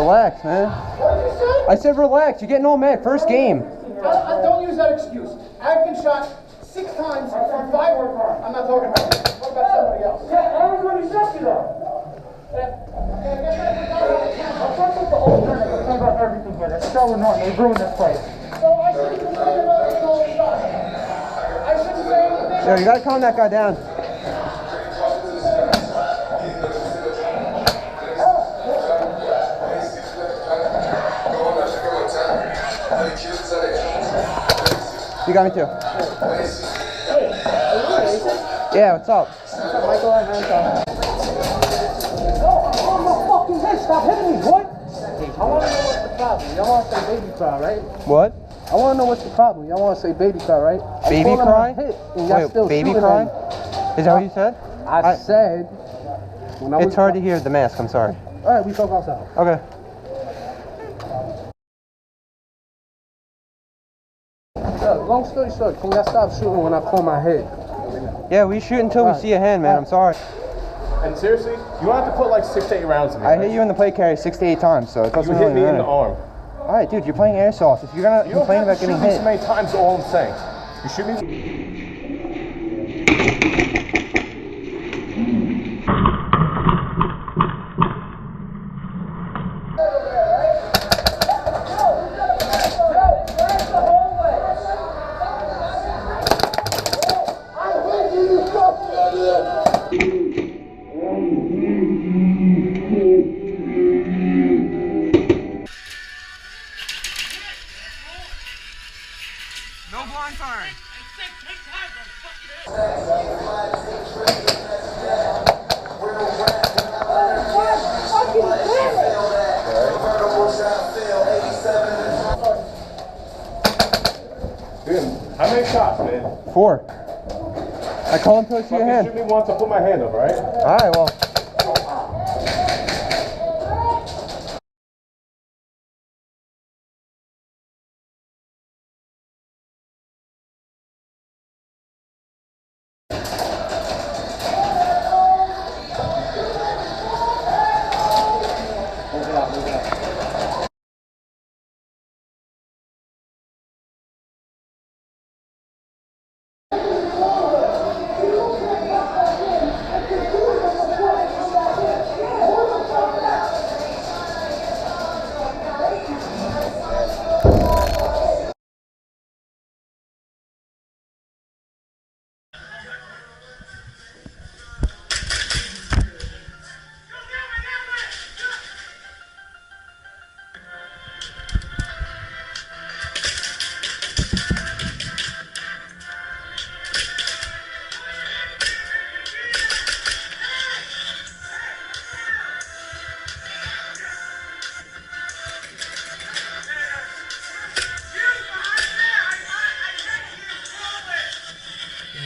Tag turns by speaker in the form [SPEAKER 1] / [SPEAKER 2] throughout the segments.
[SPEAKER 1] Relax, man.
[SPEAKER 2] What did you say?
[SPEAKER 1] I said relax. You're getting all mad. First game.
[SPEAKER 2] I don't use that excuse. I've been shot 6 times from 5. I'm not talking about you. What about somebody else?
[SPEAKER 3] Yeah, everybody shot you though. I'll talk about the alternative. I'll talk about everything here. That's so annoying. They ruined this place.
[SPEAKER 2] So I shouldn't complain about it all the time. I shouldn't say anything.
[SPEAKER 1] Yo, you gotta calm that guy down. You got me too.
[SPEAKER 3] Hey, are you racist?
[SPEAKER 1] Yeah, what's up?
[SPEAKER 3] What's up, Michael? Hands up.
[SPEAKER 2] No, I'm on my fucking head. Stop hitting me, boy.
[SPEAKER 3] I want to know what's the problem. Y'all want to say baby cry, right?
[SPEAKER 1] What?
[SPEAKER 3] I want to know what's the problem. Y'all want to say baby cry, right?
[SPEAKER 1] Baby cry?
[SPEAKER 3] Wait,
[SPEAKER 1] baby cry? Is that what you said?
[SPEAKER 3] I said.
[SPEAKER 1] It's hard to hear the mask. I'm sorry.
[SPEAKER 3] All right, we talk outside.
[SPEAKER 1] Okay.
[SPEAKER 3] Long story short, can y'all stop shooting when I pull my head?
[SPEAKER 1] Yeah, we shoot until we see a hand, man. I'm sorry.
[SPEAKER 4] And seriously, you don't have to put like 6 to 8 rounds in me.
[SPEAKER 1] I hit you in the plate carrier 6 to 8 times, so it doesn't
[SPEAKER 4] You
[SPEAKER 1] really
[SPEAKER 4] hit me in
[SPEAKER 1] matter.
[SPEAKER 4] the arm.
[SPEAKER 1] All right, dude, you're playing airsoft. If you're gonna
[SPEAKER 4] You don't
[SPEAKER 1] complain
[SPEAKER 4] have
[SPEAKER 1] about
[SPEAKER 4] to
[SPEAKER 1] getting
[SPEAKER 4] shoot me
[SPEAKER 1] hit,
[SPEAKER 4] so many times. All I'm saying. You shoot me.
[SPEAKER 1] no blind firing.
[SPEAKER 4] Dude, how many shots, man?
[SPEAKER 1] 4. I call until I see a
[SPEAKER 4] Fucking
[SPEAKER 1] hand.
[SPEAKER 4] shoot me once, I'll put my hand up, right?
[SPEAKER 1] All right, well.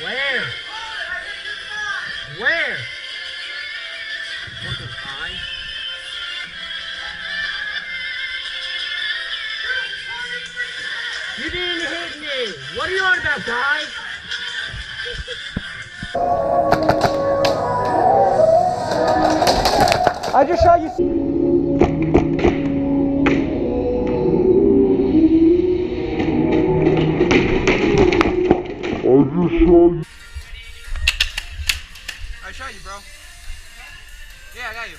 [SPEAKER 3] Where? Where? Fucking eye. You didn't hit me. What are you on about, guy?
[SPEAKER 1] I just shot you. I shot you, bro. Yeah, I got you.